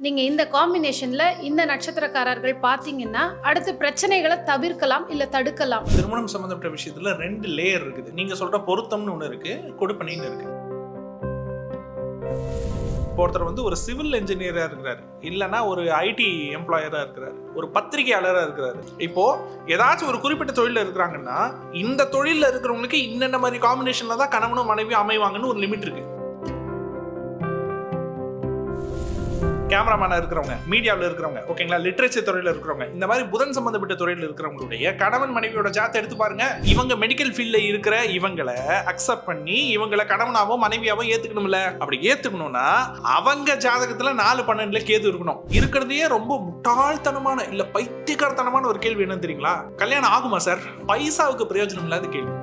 நீங்க இந்த காம்பினேஷன்ல இந்த நட்சத்திரக்காரர்கள் பார்த்தீங்கன்னா அடுத்து பிரச்சனைகளை தவிர்க்கலாம் இல்ல தடுக்கலாம். திருமணம் சம்பந்தப்பட்ட விஷயத்துல 2 லேயர் இருக்குது. நீங்க சொல்ற பொருத்தம்னு ஒண்ணு இருக்கு, கொடுப்பனைன்னு இருக்கு. இப்போ ஒருத்தர் வந்து ஒரு சிவில் என்ஜினியரா இருக்கிறாரு, இல்லைன்னா ஒரு ஐடி எம்ப்ளாயரா இருக்கிறாரு, ஒரு பத்திரிகையாளரா இருக்கிறாரு. இப்போ ஏதாச்சும் ஒரு குறிப்பிட்ட தொழில இருக்கிறாங்கன்னா இந்த தொழில இருக்கிறவங்களுக்கு இன்னென்ன மாதிரி காம்பினேஷன்ல தான் கணவனும் மனைவியும் அமைவாங்கன்னு ஒரு லிமிட் இருக்கு. கேமராமேனா இருக்கிறவங்க, மீடியாவில் இருக்கிறவங்க, ஓகேங்களா, லிட்ரேச்சர் துறையில் இருக்கிறவங்க, இந்த மாதிரி புதன் சம்பந்தப்பட்ட துறையில் இருக்கிறவங்களுடைய கணவன் மனைவியோட ஜாத்தை எடுத்து பாருங்க. இவங்க மெடிக்கல் ஃபீல்ட்ல இருக்கிற இவங்களை அக்செப்ட் பண்ணி இவங்களை கணவனாவோ மனைவியாவோ ஏத்துக்கணும்ல. அப்படி ஏத்துக்கணும்னா அவங்க ஜாதகத்துல 4-12 கேது இருக்கணும். இருக்கிறதையே ரொம்ப முட்டாள்தனமான இல்ல பைத்தியக்காரத்தனமான ஒரு கேள்வி என்னன்னு தெரியுங்களா? கல்யாணம் ஆகுமா சார்? பைசாவுக்கு பிரயோஜனம் இல்லாத கேள்வி.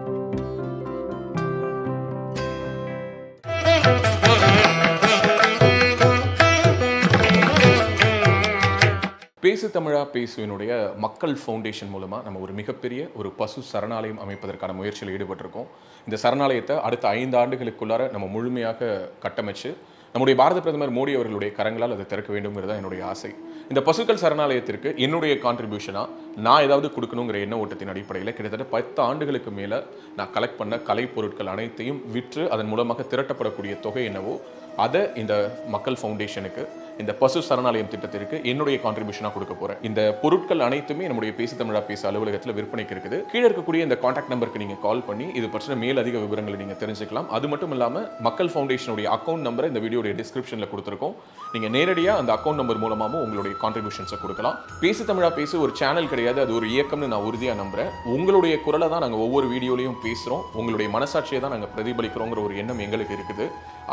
பேசு தமிழா பேசுவினுடைய மக்கள் ஃபவுண்டேஷன் மூலமாக நம்ம ஒரு மிகப்பெரிய ஒரு பசு சரணாலயம் அமைப்பதற்கான முயற்சியில் ஈடுபட்டிருக்கோம். இந்த சரணாலயத்தை அடுத்த 5 ஆண்டுகளுக்குள்ளார நம்ம முழுமையாக கட்டமைச்சு நம்முடைய பாரத பிரதமர் மோடி அவர்களுடைய கரங்களால் அதை திறக்க வேண்டும்ங்கிறது தான் என்னுடைய ஆசை. இந்த பசுக்கள் சரணாலயத்திற்கு என்னுடைய கான்ட்ரிபியூஷனாக நான் ஏதாவது கொடுக்கணுங்கிற எண்ண ஓட்டத்தின் அடிப்படையில் கிட்டத்தட்ட 10 ஆண்டுகளுக்கு மேலே நான் கலெக்ட் பண்ண கலை பொருட்கள் அனைத்தையும் விற்று அதன் மூலமாக திரட்டப்படக்கூடிய தொகை என்னவோ அதை இந்த மக்கள் ஃபவுண்டேஷனுக்கு, இந்த பசு சரணாலயம் திட்டத்திற்கு என்னுடைய கான்ட்ரிபியூஷனாக கொடுக்க போகிறேன். இந்த பொருட்கள் அனைத்துமே நம்முடைய பேசு தமிழா பேச அலுவலகத்தில் விற்பனைக்கு இருக்குது. கீழே இருக்கக்கூடிய இந்த கான்டாக்ட் நம்பருக்கு நீங்கள் கால் பண்ணி இது பற்றின மேலதிக விவரங்களை நீங்கள் தெரிஞ்சுக்கலாம். அது மட்டும் இல்லாமல் மக்கள் ஃபவுண்டேஷனுடைய அக்கௌண்ட் நம்பரை இந்த வீடியோடைய டிஸ்கிரிப்ஷனில் கொடுத்துருக்கோம். நீங்கள் நேரடியாக அந்த அக்கௌண்ட் நம்பர் மூலமாகவும் உங்களுடைய கான்ட்ரிபியூஷன்ஸை கொடுக்கலாம். பேசு தமிழா பேசு ஒரு சேனல் கிடையாது, அது ஒரு இயக்கம்னு நான் உறுதியாக நம்புகிறேன். உங்களுடைய குரலை தான் நாங்கள் ஒவ்வொரு வீடியோலையும் பேசுகிறோம், உங்களுடைய மனசாட்சியை தான் நாங்கள் பிரதிபலிக்கிறோங்கிற ஒரு எண்ணம் எங்களுக்கு இருக்குது.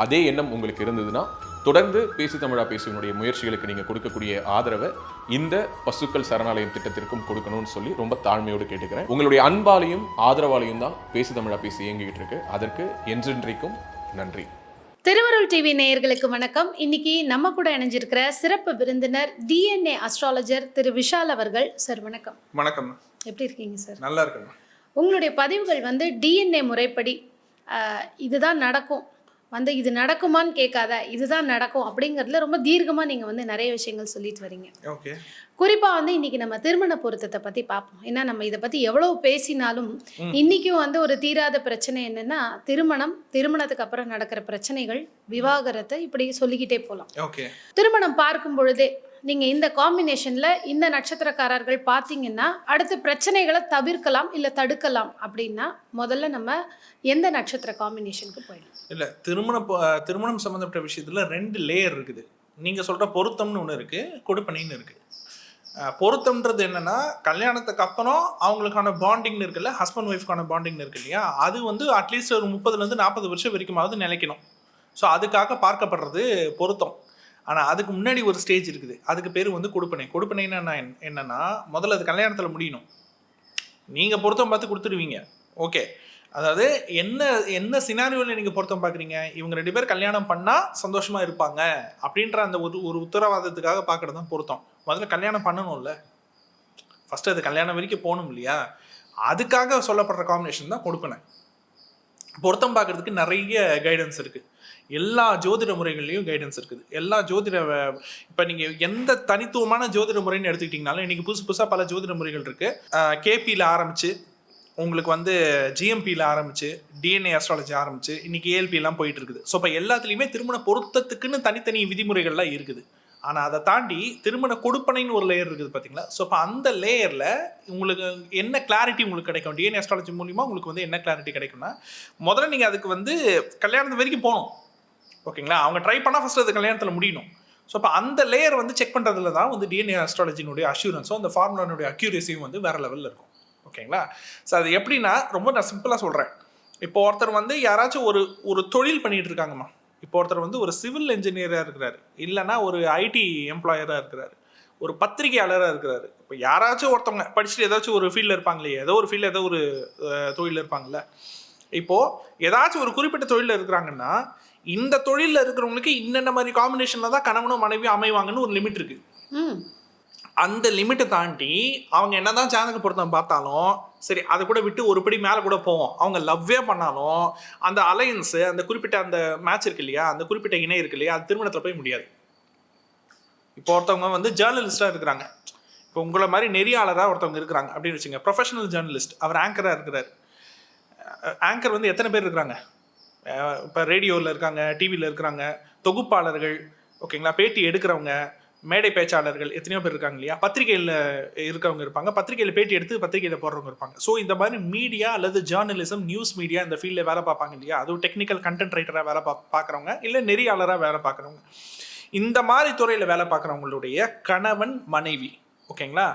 அதே எண்ணம் உங்களுக்கு இருந்ததுன்னா தொடர்ந்து பேசு தமிழா பேசுவனுடைய முயற்சிகளுக்கு நீங்கள் கொடுக்கக்கூடிய ஆதரவை இந்த பசுக்கள் சரணாலயம் திட்டத்திற்கும் கொடுக்கணும்னு சொல்லி ரொம்ப தாழ்மையோடு கேட்டுக்கிறேன். உங்களுடைய அன்பாலையும் ஆதரவாலையும் தான் பேசு தமிழா பேசி இயங்கிட்டு இருக்கு. அதற்கு என்றென்றைக்கும் நன்றி. திருவருள் டிவி நேயர்களுக்கு வணக்கம். இன்னைக்கு நம்ம கூட இணைஞ்சிருக்கிற சிறப்பு விருந்தினர் DNA அஸ்ட்ராலஜர் திரு விஷால் அவர்கள். சார் வணக்கம். வணக்கம். எப்படி இருக்கீங்க சார்? நல்லா இருக்குங்க. உங்களுடைய பதிவுகள் வந்து DNA முறைப்படி இதுதான் நடக்கும், வந்து இது நடக்குமான்னு கேட்காத, இதுதான் நடக்கும் அப்படிங்கிறதுல ரொம்ப தீர்க்கமாக நீங்கள் வந்து நிறைய விஷயங்கள் சொல்லிட்டு வரீங்க. ஓகே. குறிப்பாக வந்து இன்னைக்கு நம்ம திருமண பொருத்தத்தை பற்றி பார்ப்போம். ஏன்னா நம்ம இதை பற்றி எவ்வளோ பேசினாலும் இன்றைக்கும் வந்து ஒரு தீராத பிரச்சனை என்னென்னா திருமணத்துக்கு அப்புறம் நடக்கிற பிரச்சனைகள், விவாகரத்தை, இப்படி சொல்லிக்கிட்டே போகலாம். ஓகே. திருமணம் பார்க்கும் பொழுதே நீங்கள் இந்த காம்பினேஷனில் இந்த நட்சத்திரக்காரர்கள் பார்த்தீங்கன்னா அடுத்து பிரச்சனைகளை தவிர்க்கலாம் இல்லை தடுக்கலாம் அப்படின்னா முதல்ல நம்ம எந்த நட்சத்திர காம்பினேஷனுக்கு போயிடலாம்? இல்லை, திருமணம் சம்மந்தப்பட்ட விஷயத்தில் 2 லேயர் இருக்குது. நீங்கள் சொல்கிற பொருத்தம்னு ஒன்று இருக்குது, கொடுப்பனைன்னு இருக்குது. பொருத்தம்ன்றது என்னென்னா கல்யாணத்துக்கு அப்புறம் அவங்களுக்கான பாண்டிங்னு இருக்குல்ல, ஹஸ்பண்ட் ஒய்ஃப்கான பாண்டிங்னு இருக்கு இல்லையா, அது வந்து அட்லீஸ்ட் ஒரு 30-40 வருஷம் வரைக்குமாவது நிலைக்கணும். ஸோ அதுக்காக பார்க்கப்படுறது பொருத்தம். ஆனால் அதுக்கு முன்னாடி ஒரு ஸ்டேஜ் இருக்குது, அதுக்கு பேர் வந்து கொடுப்பனை. கொடுப்பனைன்னா என்னென்னா முதல்ல அது கல்யாணத்தில் முடியணும். நீங்கள் பொருத்தம் பார்த்து கொடுத்துடுவீங்க, ஓகே. அதாவது என்ன சினாரியோவில் நீங்கள் பொருத்தம் பார்க்குறீங்க, இவங்க 2 பேர் கல்யாணம் பண்ணால் சந்தோஷமாக இருப்பாங்க அப்படின்ற அந்த ஒரு உத்தரவாதத்துக்காக பார்க்குறது தான் பொருத்தம். முதல்ல கல்யாணம் பண்ணணும்ல, ஃபஸ்ட்டு அது கல்யாணம் வரைக்கும் போகணும் இல்லையா, அதுக்காக சொல்லப்படுற காம்பினேஷன் தான் கொடுப்பனை. பொருத்தம் பார்க்குறதுக்கு நிறைய கைடன்ஸ் இருக்குது, எல்லா ஜோதிட முறைகள்லையும் கைடன்ஸ் இருக்குது. எல்லா இப்போ நீங்கள் எந்த தனித்துவமான ஜோதிட முறைன்னு எடுத்துக்கிட்டிங்கனாலும் இன்றைக்கி புதுசாக பல ஜோதிட முறைகள் இருக்குது. கேபியில் ஆரம்பித்து உங்களுக்கு வந்து ஜிஎம்பியில் ஆரம்பிச்சு, DNA அஸ்ட்ராலஜி ஆரம்பிச்சு, இன்னைக்கு ALPலாம் போயிட்டு இருக்குது. ஸோ இப்போ எல்லாத்துலேயுமே திருமண பொருத்தத்துக்குன்னு தனித்தனி விதிமுறைகள்லாம் இருக்குது. ஆனால் அதை தாண்டி திருமண கொடுப்பனைன்னு ஒரு லேயர் இருக்குது பார்த்தீங்களா. ஸோ இப்போ அந்த லேயரில் உங்களுக்கு என்ன கிளாரிட்டி உங்களுக்கு கிடைக்கும், DNA அஸ்ட்ராலஜி மூலிமா உங்களுக்கு வந்து என்ன கிளாரிட்டி கிடைக்கும்னா, முதல்ல நீங்கள் அதுக்கு வந்து கல்யாணத்து வரைக்கும் போகணும், ஓகேங்களா. அவங்க ட்ரை பண்ணால் ஃபஸ்ட்டு அது கல்யாணத்தில் முடியணும். ஸோ இப்போ அந்த லேயர் வந்து செக் பண்ணுறதுல தான் வந்து DNA அஸ்ட்ராலஜினுடைய அஷ்யூரன்ஸும் அந்த ஃபார்முலானுடைய அக்யூரேசியும் வந்து வேறு லெவலில் இருக்கும், ஓகேங்களா. ஸோ அது எப்படின்னா ரொம்ப நான் சிம்பிளாக சொல்கிறேன். இப்போ ஒருத்தர் வந்து யாராச்சும் ஒரு தொழில் பண்ணிகிட்டு இருக்காங்கம்மா. இப்போ ஒருத்தர் வந்து ஒரு சிவில் என்ஜினியராக இருக்கிறாரு, இல்லைன்னா ஒரு ஐடி எம்ப்ளாயராக இருக்கிறாரு, ஒரு பத்திரிகையாளராக இருக்கிறாரு. இப்போ யாராச்சும் ஒருத்தவங்க படிச்சுட்டு ஏதாச்சும் ஒரு ஃபீல்டில் இருப்பாங்களே, ஏதோ ஒரு ஃபீல்டில் ஏதோ ஒரு தொழிலில் இருப்பாங்கள்ல. இப்போது ஏதாச்சும் ஒரு குறிப்பிட்ட தொழிலில் இருக்கிறாங்கன்னா இந்த தொழிலில் இருக்கிறவங்களுக்கு இன்னென்ன மாதிரி காம்பினேஷனில் தான் கணவனும் மனைவியும் அமைவாங்கன்னு ஒரு லிமிட் இருக்குது. அந்த லிமிட்டை தாண்டி அவங்க என்னதான் ஜாதக பொருத்தம் பார்த்தாலும் சரி, அதை கூட விட்டு ஒரு படி மேலே கூட போவோம். அவங்க லவ்வே பண்ணாலும் அந்த அலையன்ஸு, அந்த குறிப்பிட்ட அந்த மேட்ச் இருக்கு இல்லையா, அந்த குறிப்பிட்ட இணை இருக்கு இல்லையா, அது திருமணத்தில் போய் முடியாது. இப்போ ஒருத்தவங்க வந்து ஜேர்னலிஸ்டாக இருக்கிறாங்க, இப்போ உங்களை மாதிரி நெறியாளராக ஒருத்தவங்க இருக்கிறாங்க அப்படின்னு வச்சுங்க, ப்ரொஃபஷனல் ஜேர்னலிஸ்ட், அவர் ஆங்கராக இருக்கிறார். ஆங்கர் வந்து எத்தனை பேர் இருக்கிறாங்க? இப்போ ரேடியோவில் இருக்காங்க, டிவியில் இருக்கிறாங்க, தொகுப்பாளர்கள், ஓகேங்களா, பேட்டி எடுக்கிறவங்க, மேடை பேச்சாளர்கள் எத்தனையோ பேர் இருக்காங்க இல்லையா, பத்திரிகையில் இருக்கவங்க இருப்பாங்க, பத்திரிகையில் பேட்டி எடுத்து பத்திரிகையில் போடுறவங்க இருப்பாங்க. ஸோ இந்த மாதிரி மீடியா அல்லது ஜேர்னலிசம், நியூஸ் மீடியா இந்த ஃபீல்டில் வேலை பார்ப்பாங்க இல்லையா, அதுவும் டெக்னிக்கல் கண்டென்ட் ரைட்டராக வேலை பார்க்குறவங்க, இல்லை நெறியாளராக வேலை பார்க்குறவங்க, இந்த மாதிரி துறையில் வேலை பார்க்குறவங்களுடைய கணவன் மனைவி, ஓகேங்களா,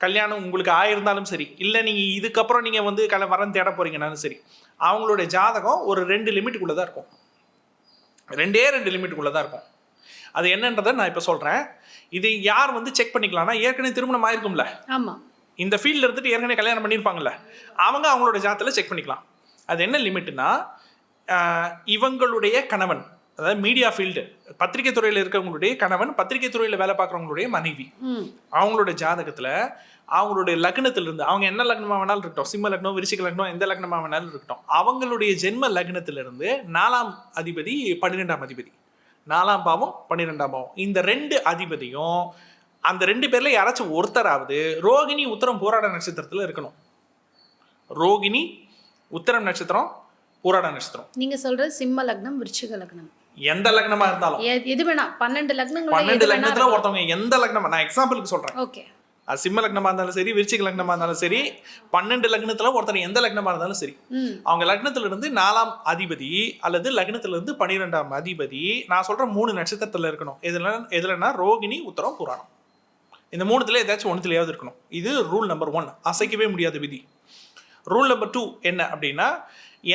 கல்யாணம் உங்களுக்கு ஆயிருந்தாலும் சரி, இல்லை நீங்கள் இதுக்கப்புறம் நீங்கள் வந்து வரன் தேட போகிறீங்கன்னாலும் சரி, அவங்களுடைய ஜாதகம் ஒரு 2 லிமிட்டுக்குள்ளே தான் இருக்கும். 2 லிமிட்டுக்குள்ளே தான் இருக்கும். அது என்னன்றதை நான் இப்போ சொல்கிறேன். இது யார் வந்து செக் பண்ணிக்கலாம்னா, ஏற்கனவே திருமணம் ஆயிருக்கும்ல, ஆமாம், இந்த ஃபீல்டில் இருந்துட்டு ஏற்கனவே கல்யாணம் பண்ணியிருப்பாங்கல்ல, அவங்க அவங்களோட ஜாதகத்தில் செக் பண்ணிக்கலாம். அது என்ன லிமிட்னா, இவங்களுடைய கணவன், அதாவது மீடியா ஃபீல்டு, பத்திரிகை துறையில் இருக்கிறவங்களுடைய கணவன், பத்திரிகை துறையில் வேலை பார்க்குறவங்களுடைய மனைவி, அவங்களோட ஜாதகத்தில் அவங்களுடைய லக்னத்திலிருந்து, அவங்க என்ன லக்னமாக வேணாலும் இருக்கட்டும், சிம்ம லக்னம், விருச்சிக லக்னம், எந்த லக்னமாக வேணாலும் இருக்கட்டும், அவங்களுடைய ஜென்ம லக்னத்திலிருந்து 4ஆம் அதிபதி 12ஆம் அதிபதி, 4ஆம் பாவம் 12ஆம் பாவம், இந்த 2 அதிபதியும் அந்த 2 பேர்ல யாராச்சும் ஒருத்தராவது ரோகிணி உத்தரம் பூராட நட்சத்திரத்தில் இருக்கணும். ரோகிணி உத்தரம் நட்சத்திரம், பூராட நட்சத்திரம். நீங்க சொல்றது சிம்ம லக்னம், விருச்சிக லக்னம், எந்த லக்னமா இருந்தாலும் எது வேணா 12 லக்னங்கள், 12 லக்னத்துல ஒருத்தவங்க எந்த லக்னமா, நான் எக்ஸாம்பிளுக்கு சொல்றேன். ஓகே, அது சிம்ம லக்னமா இருந்தாலும் சரி, விருச்சிக லக்னமா இருந்தாலும் சரி, 12 லக்னத்துல ஒருத்தர் எந்த லக்னமா இருந்தாலும் சரி, அவங்க லக்னத்துல இருந்து 4ஆம் அதிபதி அல்லது லக்னத்துல இருந்து 12ஆம் அதிபதி, நான் சொல்ற 3 நட்சத்திரத்துல இருக்கணும். எதுலன்னா ரோகிணி உத்தரம் புராணம், இந்த 3த்துல ஏதாச்சும் ஒன்றுலையாவது இருக்கணும். இது ரூல் நம்பர் 1, அசைக்கவே முடியாத விதி. ரூல் நம்பர் 2 என்ன அப்படின்னா,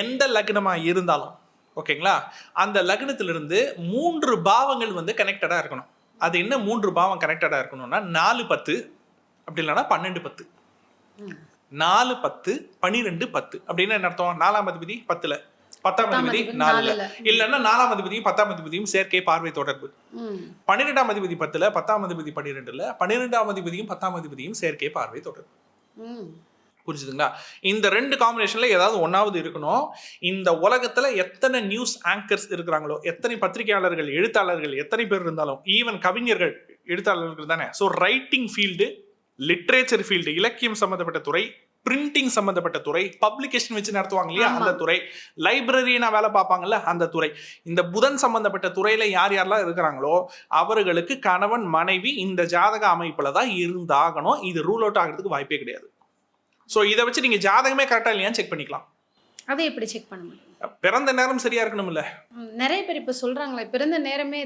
எந்த லக்னமா இருந்தாலும் ஓகேங்களா, அந்த லக்னத்திலிருந்து 3 பாவங்கள் வந்து கனெக்டடா இருக்கணும். அது என்ன 3 பாவம் கனெக்டடா இருக்கணும்னா, 4-10 அப்படி இல்லைன்னா 12-10. 4-10 12-10 அப்படின்னு என்ன அர்த்தம்? 4ஆம் அதிபதி 10ல, 10ஆம் அதிபதி 4ல, இல்லைன்னா 4ஆம் அதிபதியும் 10ஆம் அதிபதியும் சேர்க்கை பார்வை தொடர்பு. 12ஆம் அதிபதி 10ல, 10ஆம் அதிபதி 12ல, 12ஆம் அதிபதியும் 10ஆம் அதிபதியும் சேர்க்கை பார்வை தொடர்பு. புரிஞ்சுதுங்களா? இந்த 2 காம்பினேஷன்ல ஏதாவது ஒன்னாவது இருக்கணும். இந்த உலகத்துல எத்தனை நியூஸ் ஆங்கர்ஸ் இருக்கிறாங்களோ, எத்தனை பத்திரிகையாளர்கள், எழுத்தாளர்கள் எத்தனை பேர் இருந்தாலும், ஈவன் கவிஞர்கள், எழுத்தாளர்கள் தானே. So writing field, literature field, இலக்கியம் சம்பந்தப்பட்ட துறை, பிரிண்டிங் சம்பந்தப்பட்ட துறை, பப்ளிகேஷன் வச்சு நடத்துவாங்க இல்லையா அந்த துறை, லைப்ரரினா வேலை பார்ப்பாங்கல்ல அந்த துறை, இந்த புதன் சம்பந்தப்பட்ட துறையில யார் யாரெல்லாம் இருக்கிறாங்களோ அவர்களுக்கு கணவன் மனைவி இந்த ஜாதக அமைப்புல தான் இருந்தாகணும். இது ரூல் அவுட் ஆகிறதுக்கு வாய்ப்பே கிடையாது. ஸோ இதை வச்சு நீங்க ஜாதகமே கரெக்டா இல்லையான்னு செக் பண்ணிக்கலாம். அதை எப்படி செக் பண்ண முடியும்? பிறந்த நேரம் சரியா இருக்கணும்ல. நிறைய பேர் இப்ப சொல்றாங்களே பிறந்த நேரமே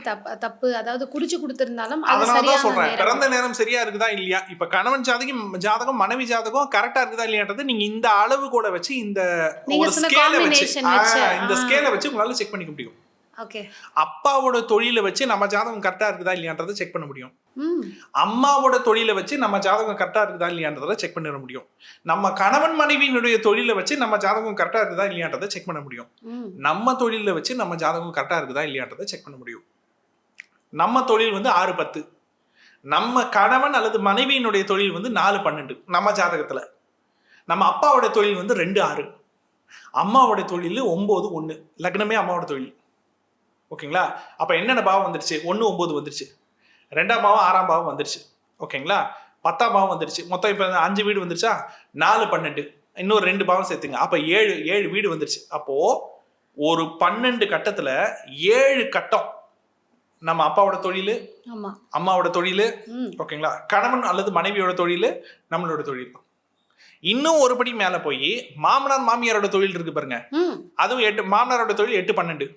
தப்பு, அதாவது குறிச்சு கொடுத்திருந்தாலும் அதனாலதான் சொல்றேன், பிறந்த நேரம் சரியா இருக்குதா இல்லையா. இப்ப கணவன் ஜாதகம் மனைவி ஜாதகம் கரெக்டா இருக்குதா இல்லையான்றது நீங்க இந்த அளவு கூட வச்சு, இந்த ஸ்கேலை வச்சு உங்களால செக் பண்ணிக்க முடியும். அப்பாவோட தொழிலை வச்சு நம்ம ஜாதகம் கரெக்டா இருக்குதா இல்லையான்றதை செக் பண்ண முடியும். அம்மாவோட தொழிலை வச்சு நம்ம ஜாதகம் கரெக்டா இருக்குதா இல்லையான்றதை செக் பண்ணிட முடியும். நம்ம கணவன் மனைவியினுடைய தொழிலை வச்சு நம்ம ஜாதகம் கரெக்டா இருக்குதா இல்லையான்றதை செக் பண்ண முடியும். நம்ம தொழிலை வச்சு நம்ம ஜாதகம் கரெக்டா இருக்குதா இல்லையான்றதை செக் பண்ண முடியும். நம்ம தொழில் வந்து 6-10, நம்ம கணவன் அல்லது மனைவியினுடைய தொழில் வந்து 4-12 நம்ம ஜாதகத்துல. நம்ம அப்பாவோட தொழில் வந்து 2-6, அம்மாவோட தொழில் 9-1, லக்னமே அம்மாவோட தொழில். ஓகேங்களா? அப்ப என்னென்ன பாவம் வந்துருச்சு? 1-9 வந்துருச்சு, 2ஆம் பாவம் 6ஆம் பாவம் வந்துருச்சு, ஓகேங்களா, 10ஆம் பாவம் வந்துருச்சு. மொத்தம் இப்ப 5 வீடு வந்துருச்சா, 4-12, இன்னொரு 2 பாவம் சேர்த்துங்க, அப்ப 7 வீடு வந்துருச்சு. அப்போ ஒரு 12 கட்டத்துல 7 கட்டம் நம்ம அப்பாவோட தொழில், அம்மாவோட தொழில், ஓகேங்களா, கணவன் அல்லது மனைவியோட தொழில், நம்மளோட தொழில். இன்னும் ஒரு படி மேல போய் மாமனார் மாமியாரோட தொழில் இருக்கு பாருங்க, அதுவும் 8. மாமனாரோட தொழில் 8-12,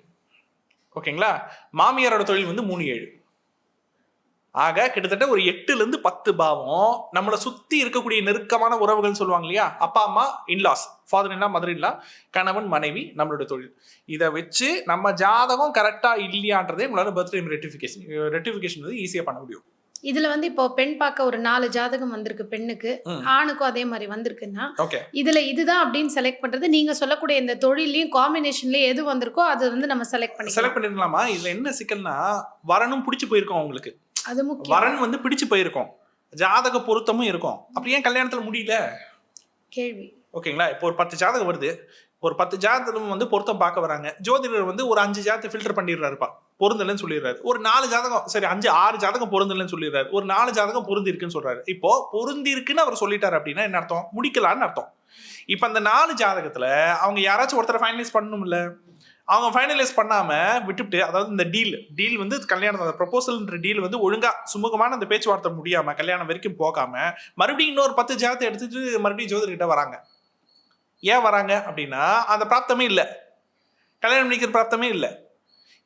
ஓகேங்களா, மாமியாரோட தொழில் வந்து 3-7. ஆக கிட்டத்தட்ட ஒரு 8ல இருந்து 10 பாவம் நம்மளை சுத்தி இருக்கக்கூடிய நெருக்கமான உறவுகள் சொல்லுவாங்க இல்லையா, அப்பா அம்மா, in-laws, father in-law, mother in law, கணவன் மனைவி, நம்மளோட தொழில். இதை வச்சு நம்ம ஜாதகம் கரெக்டா இல்லையான்றதே உங்களால பர்த் டைம் ரெட்டிஃபிகேஷன் வந்து ஈஸியா பண்ண முடியும். இதுல வந்து இப்போ பெண் பார்க்க ஒரு 4 ஜாதகம் வந்திருக்கு பெண்ணுக்கு, ஆணுக்கும் அதே மாதிரி வந்திருக்குன்னா இதுல இதுதான் அப்படின்னு செலக்ட் பண்றது, நீங்க சொல்லக்கூடிய இந்த தொழிலையும் காம்பினேஷன்லயும் எது வந்திருக்கோ அது வந்து நம்ம செலக்ட் பண்ணிடலாமா? இதுல என்ன சிக்கல்னா, வரனும் பிடிச்சு போயிருக்கோம் உங்களுக்கு, அது முக்கியம். வரன் வந்து பிடிச்சு போயிருக்கோம், ஜாதக பொருத்தமும் இருக்கும், அப்படி ஏன் கல்யாணத்துல முடியல கேள்வி. ஓகேங்களா? இப்போ ஒரு 10 ஜாதகம் வருது, ஒரு 10 ஜாதகம் வந்து பொருத்தம் பார்க்க வராங்க, ஜோதிடர் வந்து ஒரு 5 ஜாதகத்தை ஃபில்டர் பண்ணிடுறாருப்பா. பொருந்தலன்னு சொல்லிடுறாரு. ஒரு 4 ஜாதகம், சரி 5 6 ஜாதகம் பொருந்தலன்னு சொல்லிடுறாரு. ஒரு 4 ஜாதகம் பொருந்தி இருக்குன்னு சொல்றாரு. இப்போ பொருந்தி இருக்குன்னு அவர் சொல்லிட்டாரு அப்படின்னா என்ன அர்த்தம்? முடிக்கலான்னு அர்த்தம். இப்ப அந்த 4 ஜாதகத்துல அவங்க யாராச்சும் ஒருத்தரை ஃபைனலைஸ் பண்ணணும்ல. அவங்க ஃபைனலைஸ் பண்ணாம விட்டுட்டு, அதாவது இந்த டீல் வந்து கல்யாணம், அந்த ப்ரொபோசல்ன்ற டீல் வந்து ஒழுங்கா சுமூகமான அந்த பேச்சுவார்த்தை முடியாம கல்யாணம் வரைக்கும் போகாம மறுபடியும் இன்னொரு 10 ஜாதகத்தை எடுத்துட்டு மறுபடியும் ஜோதிடர்கிட்ட வராங்க. ஏன் வராங்க அப்படின்னா அந்த பிராப்தமே இல்லை, கல்யாணம் பண்ணிக்கிற பிராப்தமே இல்லை.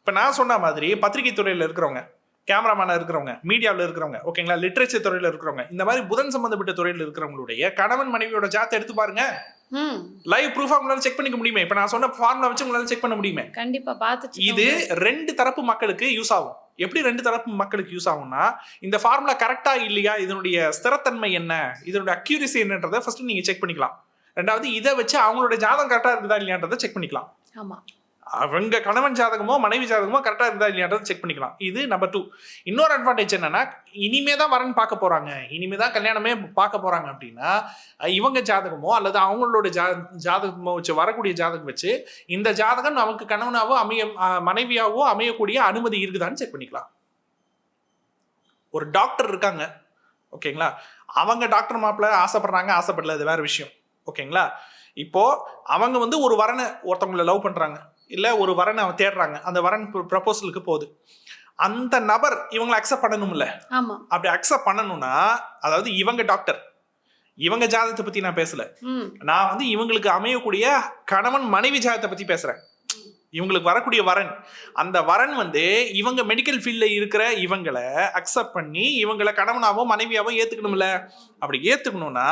இப்போ நான் சொன்ன மாதிரி பத்திரிகை துறையில் இருக்கிறவங்க, கேமராமேனாக இருக்கிறவங்க, மீடியாவில் இருக்கிறவங்க, ஓகேங்களா, லிட்ரேச்சர் துறையில் இருக்கிறவங்க, இந்த மாதிரி புதன் சம்பந்தப்பட்ட துறையில் இருக்கிறவங்களுடைய கணவன் மனைவியோட ஜாதகத்தை எடுத்து பாருங்க. லைவ் ப்ரூஃபா உங்களால செக் பண்ணிக்க முடியுமே. இப்போ நான் சொன்ன ஃபார்முலா வச்சு உங்களால செக் பண்ண முடியுமே. கண்டிப்பா பார்த்து. இது 2 தரப்பு மக்களுக்கு யூஸ் ஆகும். எப்படி 2 தரப்பு மக்களுக்கு யூஸ் ஆகும்னா, இந்த ஃபார்முலா கரெக்டா இல்லையா, இதனுடைய ஸ்திரத்தன்மை என்ன, இதனுடைய அக்யூரசி என்னன்றதை ஃபர்ஸ்ட் நீங்க செக் பண்ணிக்கலாம். ரெண்டாவது இதை வச்சு அவங்களோட ஜாதகம் கரெக்டா இருக்குதா இல்லையான்றதை செக் பண்ணிக்கலாம். ஆமா, அவங்க கணவன் ஜாதகமோ மனைவி ஜாதகமோ கரெக்டா இருந்தா இல்லையான்றதை செக் பண்ணிக்கலாம். இது நம்பர் 2. இன்னொரு அட்வான்டேஜ் என்னன்னா, இனிமே தான் வரன் பார்க்க போறாங்க, இனிமே தான் கல்யாணமே பார்க்க போறாங்க அப்படின்னா இவங்க ஜாதகமோ அல்லது அவங்களோட ஜாதகமோ வச்சு வரக்கூடிய ஜாதகம் வச்சு இந்த ஜாதகம் நமக்கு கணவனாவோ மனைவியாவோ அமையக்கூடிய அனுமதி இருக்குதான்னு செக் பண்ணிக்கலாம். ஒரு டாக்டர் இருக்காங்க, ஓகேங்களா, அவங்க டாக்டர் மாப்பிள்ள ஆசைப்படுறாங்க, ஆசைப்படல, அது வேற விஷயம், ஓகேங்களா. இப்போ அவங்க வந்து ஒரு வரனை ஒருத்தவங்களை லவ் பண்றாங்க, இல்ல ஒரு வரனை அவன் தேடுறாங்க, அந்த வரன் ப்ரப்போசலுக்கு போகுது. அந்த நபர் இவங்களை அக்செப்ட் பண்ணணும்ல. ஆமா, அப்படி அக்செப்ட் பண்ணணும்னா, அதாவது இவங்க டாக்டர், இவங்க ஜாதகத்தை பத்தி நான் பேசல, நான் வந்து இவங்களுக்கு அமையக்கூடிய கணவன் மனைவி ஜாதகத்தை பத்தி பேசுறேன். இவங்களுக்கு வரக்கூடிய வரன், அந்த வரன் வந்து இவங்க மெடிக்கல் ஃபீல்ட்ல இருக்கிற இவங்களை அக்செப்ட் பண்ணி இவங்களை கணவனாவோ மனைவியாவோ ஏத்துக்கணும்ல. அப்படி ஏத்துக்கணும்னா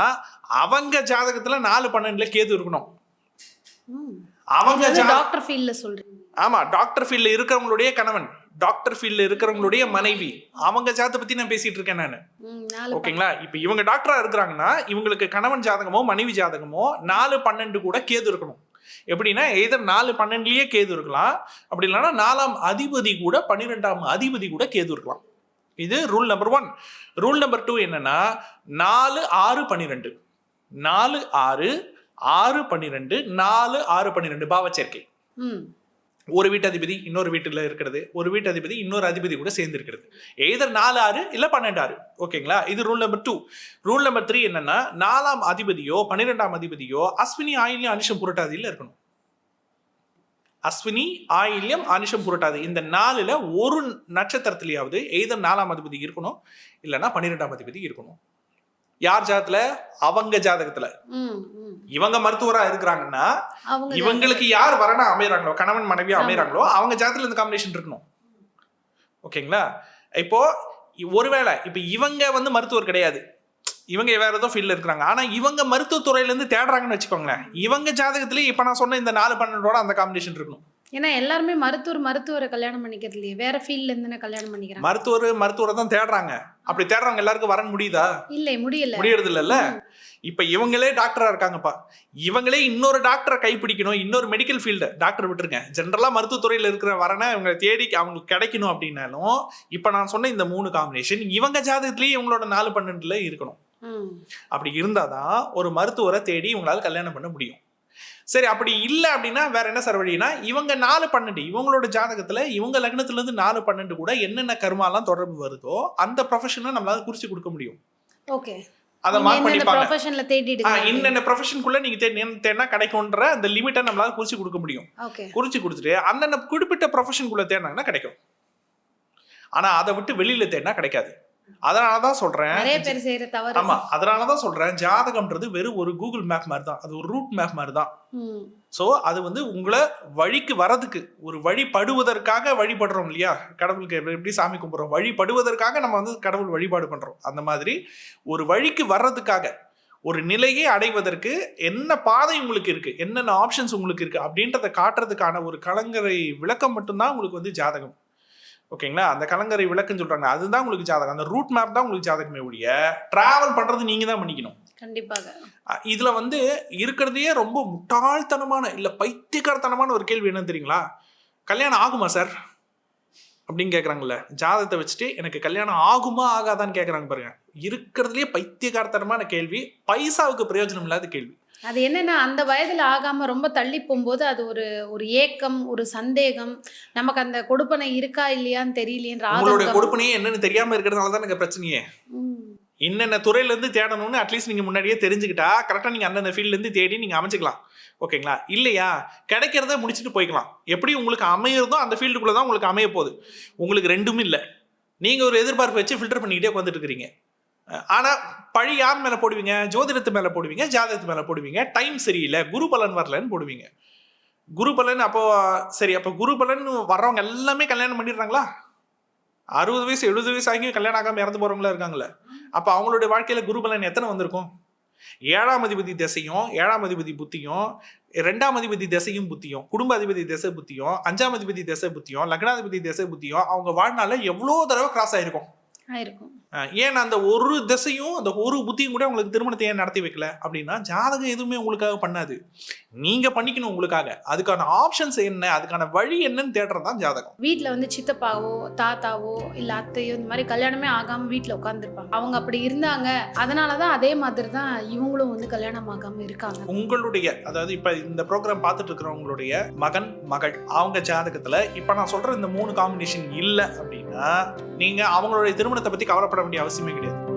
அவங்க ஜாதகத்துல 4-12 கேது இருக்கணும். அவங்க டாக்டர் ஃபீல்ட்ல சொல்றீங்க. ஆமா, டாக்டர் ஃபீல்ட்ல இருக்கிறவங்களுடைய கணவன், டாக்டர் ஃபீல்ட்ல இருக்கிறவங்களுடைய மனைவி, அவங்க ஜாதகத்தை பத்தி நான் பேசிட்டு இருக்கேன் நானு, ஓகேங்களா. இப்ப இவங்க டாக்டரா இருக்கிறாங்கன்னா இவங்களுக்கு கணவன் ஜாதகமோ மனைவி ஜாதகமோ 4-12 கூட கேது இருக்கணும். எப்படின்னா எதர் 4-12லயே கேது இருக்கலாம், அப்படி இல்லைன்னா 4ஆம் அதிபதி கூட 12ஆம் அதிபதி கூட கேது இருக்கலாம். இது ரூல் நம்பர் 1. ரூல் நம்பர் 2 என்னன்னா 4-6-12 4-6 6-12 4-6-12 பாவ சேர்க்கை. ஒரு வீட்டு அதிபதி இன்னொரு வீட்டுல இருக்கிறது, ஒரு வீட்டு அதிபதி இன்னொரு அதிபதி கூட சேர்ந்து இருக்கிறது. எதர் 4-6 இல்ல 12-6, ஓகேங்களா. இது ரூல் நம்பர் 2. ரூல் நம்பர் 3 என்னன்னா 4ஆம் அதிபதியோ 12ஆம் அதிபதியோ அஸ்வினி ஆயில்யம் அனிஷம் புரட்டாதியில இருக்கணும். அஸ்வினி ஆயில்யம் அனிஷம் புரட்டாதி இந்த 4ல ஒரு நட்சத்திரத்திலேயாவது எதர் 4ஆம் அதிபதி இருக்கணும், இல்லைன்னா 12ஆம் அதிபதி இருக்கணும். யார் ஜாதகத்துல? அவங்க ஜாதகத்துல. இவங்க மருத்துவரா இருக்கிறாங்கன்னா இவங்களுக்கு யார் வரனா அமையறாங்களோ, கணவன் மனைவியா அமையறாங்களோ, அவங்க ஜாதகத்துல இந்த காம்பினேஷன் இருக்கணும், ஓகேங்களா. இப்போ ஒருவேளை இப்ப இவங்க வந்து மருத்துவர் கிடையாது, இவங்க வேற ஏதோ ஃபீல்ட்ல இருக்கிறாங்க, ஆனா இவங்க மருத்துவத்துறையில இருந்து தேடுறாங்கன்னு வச்சுக்கோங்களேன், இவங்க ஜாதகத்திலேயே இப்ப நான் சொன்ன இந்த 4-12ஓட அந்த காம்பினேஷன் இருக்கணும். ஏன்னா எல்லாருமே மருத்துவரை கல்யாணம் பண்ணிக்கிறது இல்லையே, வேற ஃபீல்ட்ல இருந்து கல்யாணம் பண்ணிக்கிறாங்க. மருத்துவரை தான் தேடுறாங்க. அப்படி தேடுறவங்க எல்லாருக்கும் வரன் முடியுதா? இல்ல, முடியறது இல்ல. இப்ப இவங்களே டாக்டரா இருக்காங்கப்பா, இவங்களே இன்னொரு டாக்டரை கைப்பிடிக்கணும், இன்னொரு மெடிக்கல் ஃபீல்டு டாக்டர் விட்டுருங்க, ஜென்ரலா மருத்துவத்துறையில இருக்கிற வரனை இவங்க தேடி அவங்களுக்கு கிடைக்கணும் அப்படின்னாலும் இப்ப நான் சொன்ன இந்த 3 காம்பினேஷன் இவங்க ஜாதகத்திலேயே இவங்களோட 4-12 இருக்கணும். அப்படி இருந்தாதான் ஒரு மருத்துவரை தேடி இவங்களால கல்யாணம் பண்ண முடியும். சரி, அப்படி இல்லை அப்படின்னா வேற என்ன சார் வழினா, இவங்க 4-12 இவங்களோட ஜாதகத்துல இவங்க லக்னத்துல இருந்து 4-12 கூட என்னென்ன கர்மாலாம் தொடர்பு வருதோ அந்த ப்ரொஃபஷனை நம்மளால குறிச்சு கொடுக்க முடியும். ஓகே, அதை மார்க் பண்ணிப்பாங்க. இன்னென்ன ப்ரொஃபஷனுக்குள்ள நீங்க தேடினா கிடைக்கும்ன்ற அந்த லிமிட்டை நம்மளால குறிச்சு கொடுக்க முடியும். குறிச்சு கொடுத்துட்டு அந்தந்த குறிப்பிட்ட ப்ரொஃபஷனுக்குள்ள தேடினாங்கன்னா கிடைக்கும். ஆனா அதை விட்டு வெளியில தேடினா கிடைக்காது. அதனாலதான் சொல்றேன், ஆமா, அதனாலதான் சொல்றேன், ஜாதகம்ன்றது வெறும் ஒரு கூகுள் மேப் மாதிரி தான், அது ஒரு ரூட் மேப் மாதிரி தான். சோ அது வந்து உங்களை வழிக்கு வரதுக்கு, ஒரு வழிபடுவதற்காக வழிபடுறோம் இல்லையா, கடவுளுக்கு எப்படி சாமி கும்பிடுறோம், வழிபடுவதற்காக நம்ம வந்து கடவுள் வழிபாடு பண்றோம். அந்த மாதிரி ஒரு வழிக்கு வர்றதுக்காக, ஒரு நிலையை அடைவதற்கு என்ன பாதை உங்களுக்கு இருக்கு, என்னென்ன ஆப்ஷன்ஸ் உங்களுக்கு இருக்கு அப்படின்றத காட்டுறதுக்கான ஒரு கலங்கரை விளக்கம் மட்டும்தான் உங்களுக்கு வந்து ஜாதகம், ஓகேங்களா. அந்த கலங்கரை விளக்குன்னு சொல்றாங்க, அதுதான் உங்களுக்கு ஜாதகம். அந்த ரூட் மேப் தான் உங்களுக்கு ஜாதகமே ஒழிய டிராவல் பண்றது நீங்க தான் பண்ணிக்கணும். கண்டிப்பாக. இதுல வந்து இருக்கிறதையே ரொம்ப முட்டாள்தனமான இல்ல பைத்தியக்காரத்தனமான ஒரு கேள்வி என்னன்னு தெரியுங்களா, கல்யாணம் ஆகுமா சார் அப்படின்னு கேட்குறாங்கல்ல, ஜாதகத்தை வச்சுட்டு எனக்கு கல்யாணம் ஆகுமா ஆகாதான்னு கேட்குறாங்க பாருங்க. இருக்கிறதுலேயே பைத்தியக்காரத்தனமான கேள்வி, பைசாவுக்கு பிரயோஜனம் இல்லாத கேள்வி. அது என்னன்னா அந்த வயதுல ஆகாம ரொம்ப தள்ளி போகும்போது அது ஒரு ஒரு ஏக்கம், ஒரு சந்தேகம், நமக்கு அந்த கொடுப்பனை இருக்கா இல்லையான்னு தெரியலையேன்ற உங்களுடைய ஆதங்கம். கொடுப்பனையே என்னன்னு தெரியாம இருக்கிறதுனால தான் எனக்கு பிரச்சனையே. ம். என்னென்ன துறையில இருந்து தேடணும்னு அட்லீஸ்ட் நீங்க முன்னாடியே தெரிஞ்சுக்கிட்டா கரெக்டா நீங்க அந்தந்த ஃபீல்ட்ல இருந்து தேடி நீங்க அமைச்சுக்கலாம். ஓகேங்களா? இல்லையா கிடைக்கிறத முடிச்சுட்டு போய்க்கலாம். எப்படி உங்களுக்கு அமையறதோ அந்த ஃபீல்டுக்குள்ள தான் உங்களுக்கு அமைய போகுது. உங்களுக்கு ரெண்டுமே இல்லை. நீங்க ஒரு எதிர்பார்ப்பு வச்சு ஃபில்டர் பண்ணிக்கிட்டே உட்காந்துட்டு இருக்கிறீங்க. ஆனா பழி யார் மேல போடுவீங்க? ஜோதிடத்து மேல போடுவீங்க, ஜாதகத்து மேல போடுவீங்க. டைம் சரியில்லை, குரு பலன் வரலன்னு போடுவீங்க. குரு பலன் அப்போ சரி, அப்போ குரு பலன் வர்றவங்க எல்லாமே கல்யாணம் பண்ணிடுறாங்களா? 60 வயசு 70 வயசு ஆகியும் கல்யாணம் ஆகாம இறந்து போறவங்களா இருக்காங்களே. அப்ப அவங்களுடைய வாழ்க்கையில குரு பலன் எத்தனை வந்திருக்கும்? 7ஆம் அதிபதி திசையும் 7ஆம் அதிபதி புத்தியும் 2ஆம் அதிபதி திசையும் புத்தியும், குடும்ப அதிபதி திசை புத்தியும், 5ஆம் அதிபதி திசை புத்தியும், லக்னாதிபதி திசை புத்தியும் அவங்க வாழ்நாள்ல எவ்வளோ தடவை கிராஸ் ஆயிருக்கும். ஆயிருக்கும். ஏன் அந்த ஒரு திசையும் அந்த ஒரு புத்தியும் கூட உங்களுக்கு திருமணத்தை ஏன் நடத்தி வைக்கல அப்படின்னா ஜாதகம் எதுவுமே உங்களுக்காக பண்ணாது. நீங்க பண்ணிக்கணும் உங்களுக்காக. அதுக்கான ஆப்ஷன்ஸ் என்ன, அதுக்கான வழி என்னன்னு தேடுறதுதான் ஜாதகம். வீட்ல வந்து சித்தப்பாவோ தாத்தாவோ இல்ல அத்தையோ இந்த மாதிரி கல்யாணமே ஆகாம வீட்ல உட்காந்துருப்பாங்க. அவங்க அப்படி இருந்தாங்க, அதனாலதான் அதே மாதிரி தான் இவங்களும் வந்து கல்யாணம் ஆகாம இருக்காங்க. உங்களுடைய அதாவது இப்ப இந்த ப்ரோக்ராம் பார்த்துட்டு இருக்கிறவங்களுடைய மகன் மகள் அவங்க ஜாதகத்துல இப்ப நான் சொல்ற இந்த 3 காம்பினேஷன் இல்ல அப்படின்னா நீங்க அவங்களுடைய திருமணத்தை பத்தி கவலைப்பட வேண்டிய அவசியமே கிடையாது.